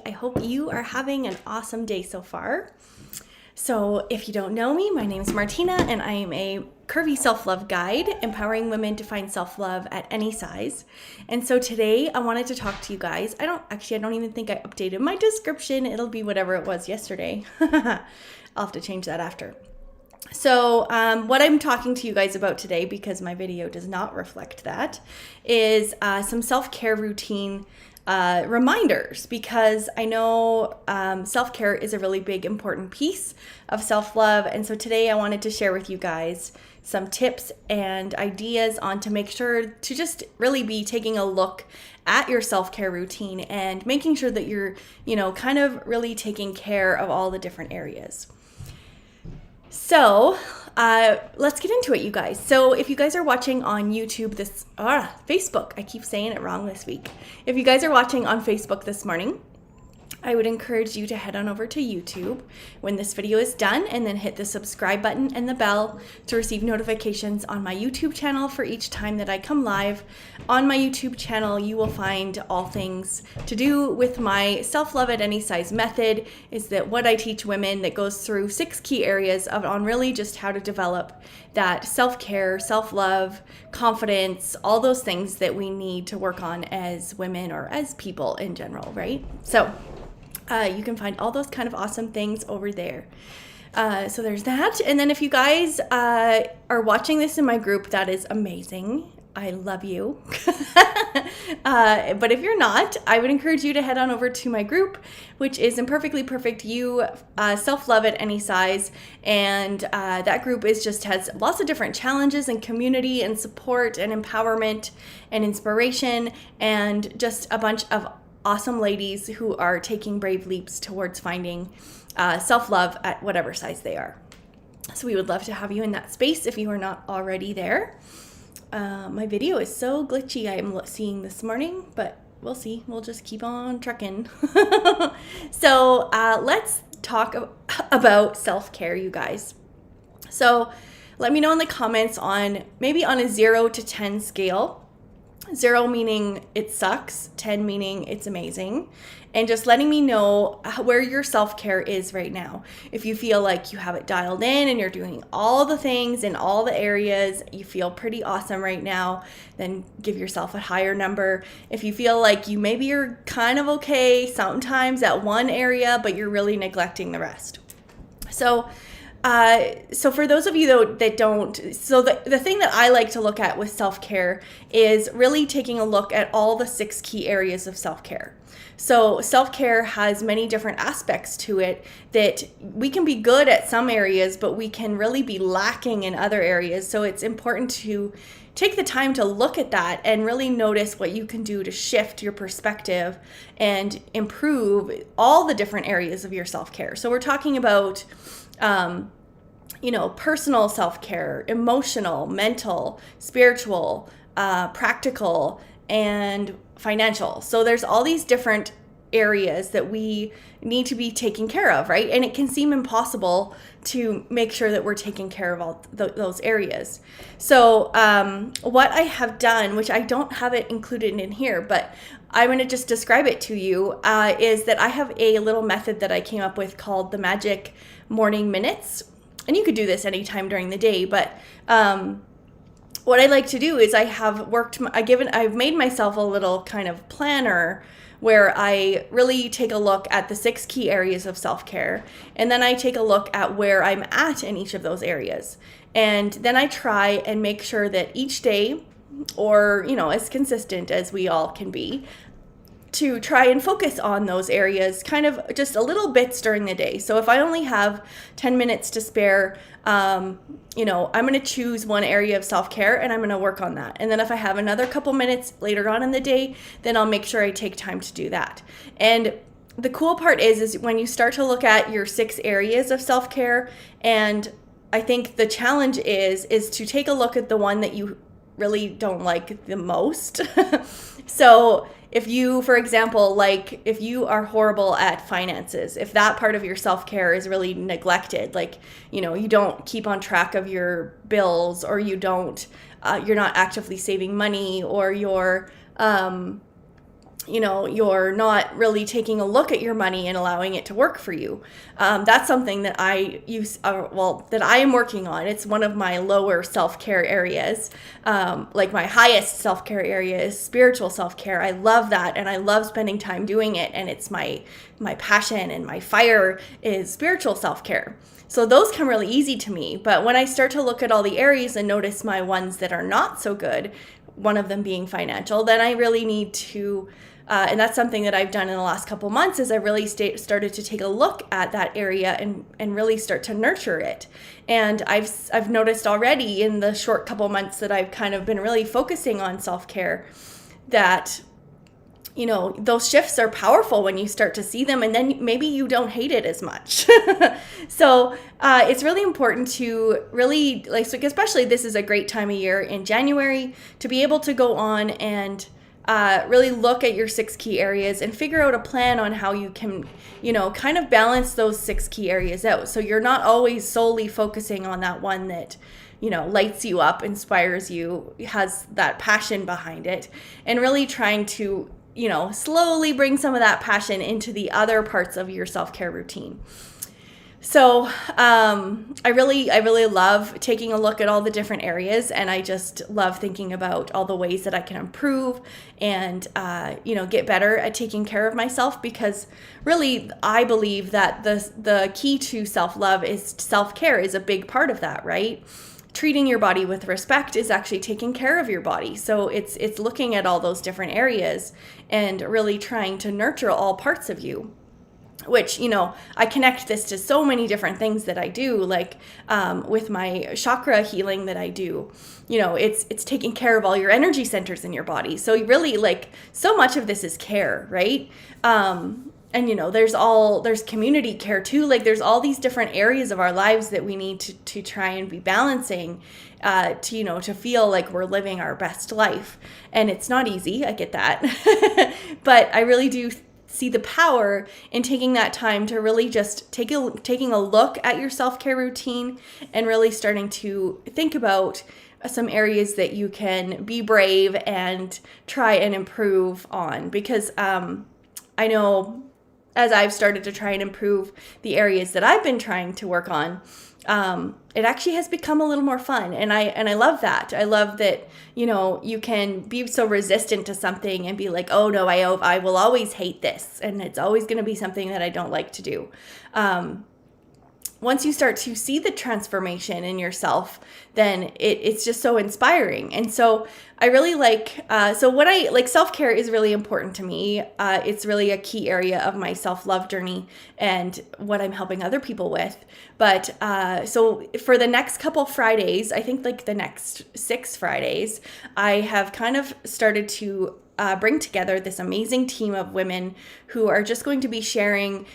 I hope you are having an awesome day so far. So if you don't know me, my name is Martina and I am a curvy self-love guide, empowering women to find self-love at any size. And so today I wanted to talk to you guys. I don't even think I updated my description. It'll be whatever it was yesterday. I'll have to change that after. So what I'm talking to you guys about today, because my video does not reflect that, is some self-care routine reminders, because I know self-care is a really big, important piece of self-love. And so today I wanted to share with you guys some tips and ideas on to make sure to just really be taking a look at your self-care routine and making sure that you're, kind of really taking care of all the different areas. So let's get into it, you guys. So if you guys are watching on YouTube Facebook, I keep saying it wrong this week. If you guys are watching on Facebook this morning, I would encourage you to head on over to YouTube when this video is done and then hit the subscribe button and the bell to receive notifications on my YouTube channel for each time that I come live. On my YouTube channel, you will find all things to do with my self-love at any size method. Is that what I teach women that goes through 6 key areas on really just how to develop that self-care, self-love, confidence, all those things that we need to work on as women or as people in general, right? So you can find all those kind of awesome things over there. So there's that. And then if you guys are watching this in my group, that is amazing. I love you. But if you're not, I would encourage you to head on over to my group, which is Imperfectly Perfect You, Self-Love at Any Size. And that group has lots of different challenges and community and support and empowerment and inspiration and just a bunch of awesome ladies who are taking brave leaps towards finding self-love at whatever size they are. So we would love to have you in that space if you are not already there. My video is so glitchy I am seeing this morning, but we'll see. We'll just keep on trucking. So let's talk about self-care, you guys. So let me know in the comments maybe on a 0 to 10 scale. 0 meaning it sucks, 10 meaning it's amazing, and just letting me know where your self-care is right now. If you feel like you have it dialed in and you're doing all the things in all the areas, you feel pretty awesome right now, then give yourself a higher number. If you feel like maybe you're kind of okay sometimes at one area, but you're really neglecting the rest. So for those of you that don't, the thing that I like to look at with self-care is really taking a look at all the 6 key areas of self-care. So self-care has many different aspects to it that we can be good at some areas, but we can really be lacking in other areas. So it's important to take the time to look at that and really notice what you can do to shift your perspective and improve all the different areas of your self-care. So we're talking about personal self-care, emotional, mental, spiritual, practical, and financial. So there's all these different areas that we need to be taking care of, right? And it can seem impossible to make sure that we're taking care of all those areas. So what I have done, which I don't have it included in here, but I'm going to just describe it to you, is that I have a little method that I came up with called the Magic Morning Minutes. And you could do this anytime during the day, but what I like to do is I've made myself a little kind of planner where I really take a look at the 6 key areas of self-care, and then I take a look at where I'm at in each of those areas. And then I try and make sure that each day, or as consistent as we all can be, to try and focus on those areas kind of just a little bits during the day. So if I only have 10 minutes to spare, I'm going to choose one area of self-care and I'm going to work on that. And then if I have another couple minutes later on in the day, then I'll make sure I take time to do that. And the cool part is when you start to look at your 6 areas of self-care, and I think the challenge is to take a look at the one that you really don't like the most. So if you, for example, if you are horrible at finances, if that part of your self-care is really neglected, you don't keep on track of your bills, or you're not actively saving money, or you're you're not really taking a look at your money and allowing it to work for you. That's something that that I am working on. It's one of my lower self-care areas. Like my highest self-care area is spiritual self-care. I love that, and I love spending time doing it. And it's my passion, and my fire is spiritual self-care. So those come really easy to me. But when I start to look at all the areas and notice my ones that are not so good, one of them being financial, then I really need to, and that's something that I've done in the last couple months, is I really started to take a look at that area and really start to nurture it. And I've noticed already in the short couple months that I've kind of been really focusing on self-care that those shifts are powerful when you start to see them, and then maybe you don't hate it as much. So it's really important to really, especially this is a great time of year in January, to be able to go on and really look at your 6 key areas and figure out a plan on how you can, kind of balance those 6 key areas out. So you're not always solely focusing on that one that lights you up, inspires you, has that passion behind it, and really trying to slowly bring some of that passion into the other parts of your self-care routine. So I really love taking a look at all the different areas, and I just love thinking about all the ways that I can improve and get better at taking care of myself, because really I believe that the key to self-love is self-care is a big part of that, right? Treating your body with respect is actually taking care of your body. So it's looking at all those different areas and really trying to nurture all parts of you, which, I connect this to so many different things that I do, like with my chakra healing that I do. It's taking care of all your energy centers in your body. So you really, so much of this is care, right? And there's community care too. There's all these different areas of our lives that we need to try and be balancing, to feel like we're living our best life. And it's not easy, I get that. But I really do see the power in taking that time to really just taking a look at your self-care routine and really starting to think about some areas that you can be brave and try and improve on. Because I know, as I've started to try and improve the areas that I've been trying to work on, it actually has become a little more fun. And I love that. I love that, you can be so resistant to something and be like, oh no, I will always hate this. And it's always going to be something that I don't like to do. Once you start to see the transformation in yourself, then it's just so inspiring. And so I really self-care is really important to me. It's really a key area of my self-love journey and what I'm helping other people with. But so for the next couple Fridays, I think the next 6 Fridays, I have kind of started to bring together this amazing team of women who are just going to be sharing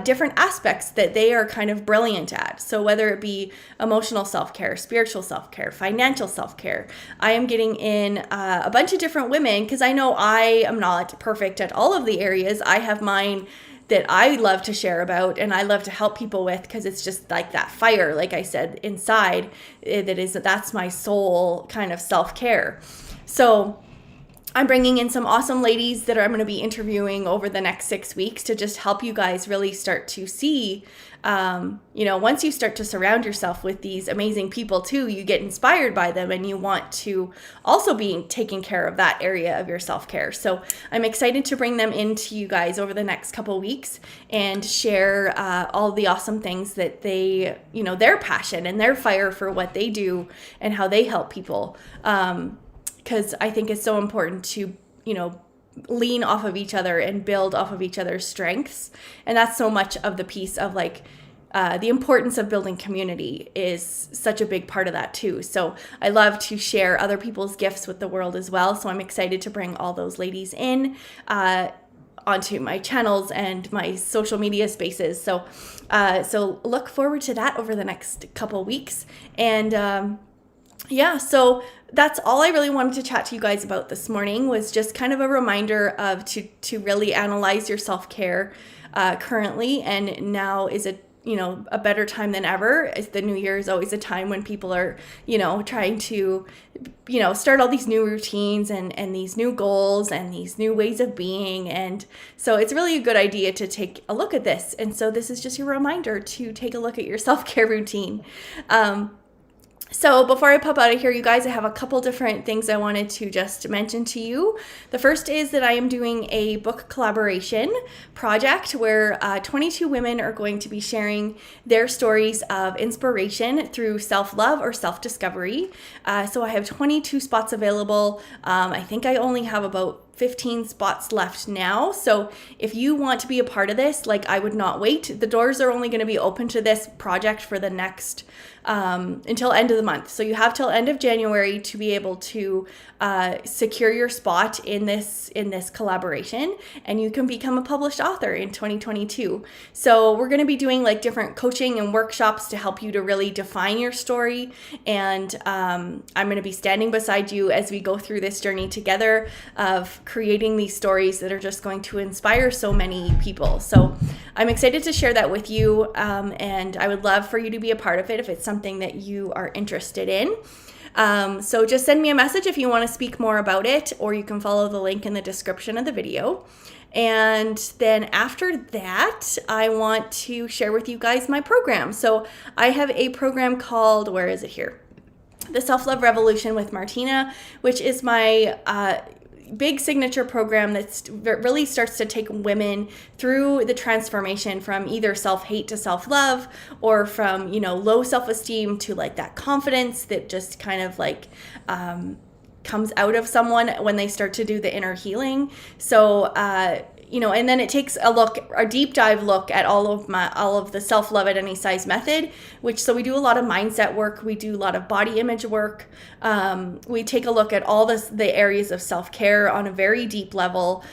different aspects that they are kind of brilliant at. So whether it be emotional self-care, spiritual self-care, financial self-care, I am getting in a bunch of different women, because I know I am not perfect at all of the areas. I have mine that I love to share about and I love to help people with, because it's just like that fire, like I said, inside, that's my soul kind of self-care. So I'm bringing in some awesome ladies that I'm going to be interviewing over the next 6 weeks to just help you guys really start to see, once you start to surround yourself with these amazing people too, you get inspired by them and you want to also be taking care of that area of your self-care. So I'm excited to bring them into you guys over the next couple weeks and share all the awesome things that they, their passion and their fire for what they do and how they help people. Because I think it's so important to, lean off of each other and build off of each other's strengths. And that's so much of the piece of the importance of building community is such a big part of that too. So I love to share other people's gifts with the world as well. So I'm excited to bring all those ladies in onto my channels and my social media spaces. So look forward to that over the next couple weeks. And so that's all I really wanted to chat to you guys about this morning, was just kind of a reminder of to really analyze your self-care currently, and now is a better time than ever. The new year is always a time when people are, trying to, start all these new routines and these new goals and these new ways of being. And so it's really a good idea to take a look at this. And so this is just your reminder to take a look at your self-care routine. So before I pop out of here, you guys, I have a couple different things I wanted to just mention to you. The first is that I am doing a book collaboration project where 22 women are going to be sharing their stories of inspiration through self-love or self-discovery. So I have 22 spots available. I think I only have about 15 spots left now. So if you want to be a part of this, I would not wait. The doors are only going to be open to this project for the next until end of the month. So you have till end of January to be able to secure your spot in this collaboration, and you can become a published author in 2022. So we're going to be doing different coaching and workshops to help you to really define your story. And I'm going to be standing beside you as we go through this journey together of creating these stories that are just going to inspire so many people. So I'm excited to share that with you, and I would love for you to be a part of it if it's something that you are interested in. So just send me a message if you want to speak more about it, or you can follow the link in the description of the video. And then after that, I want to share with you guys my program. So I have a program called, where is it here? The Self-Love Revolution with Martina, which is my big signature program that really starts to take women through the transformation from either self-hate to self-love, or from low self-esteem to that confidence that just kind of comes out of someone when they start to do the inner healing. So and then it takes a deep dive look at all of the self-love at any size method, so we do a lot of mindset work. We do a lot of body image work. We take a look at all the areas of self-care on a very deep level.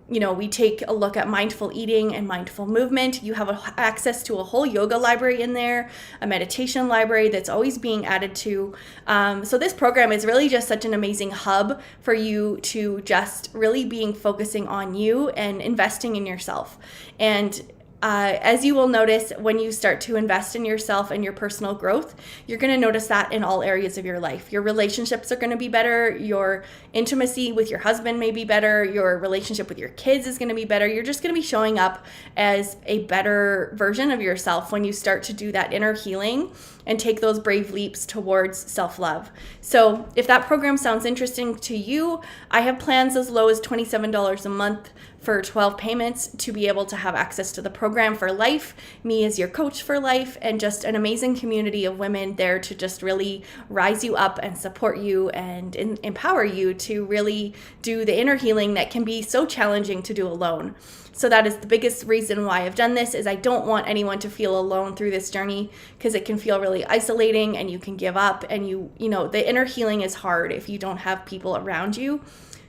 We take a look at mindful eating and mindful movement. You have access to a whole yoga library in there, a meditation library that's always being added to. So this program is really just such an amazing hub for you to just really focusing on you and investing in yourself. And as you will notice, when you start to invest in yourself and your personal growth, you're going to notice that in all areas of your life. Your relationships are going to be better. Your intimacy with your husband may be better. Your relationship with your kids is going to be better. You're just going to be showing up as a better version of yourself when you start to do that inner healing and take those brave leaps towards self-love. So if that program sounds interesting to you, I have plans as low as $27 a month for 12 payments to be able to have access to the program for life, me as your coach for life, and just an amazing community of women there to just really rise you up and support you and empower you to really do the inner healing that can be so challenging to do alone. So that is the biggest reason why I've done this, is I don't want anyone to feel alone through this journey, because it can feel really isolating and you can give up, and the inner healing is hard if you don't have people around you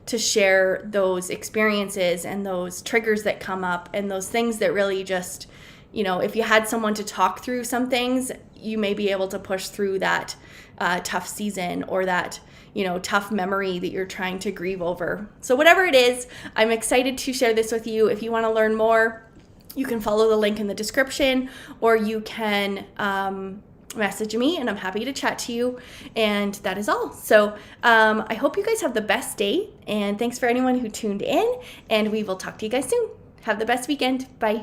to share those experiences and those triggers that come up and those things that really just, if you had someone to talk through some things, you may be able to push through that tough season or that tough memory that you're trying to grieve over. So whatever it is, I'm excited to share this with you. If you want to learn more, you can follow the link in the description, or you can message me and I'm happy to chat to you. And that is all. So I hope you guys have the best day, and thanks for anyone who tuned in, and we will talk to you guys soon. Have the best weekend. Bye.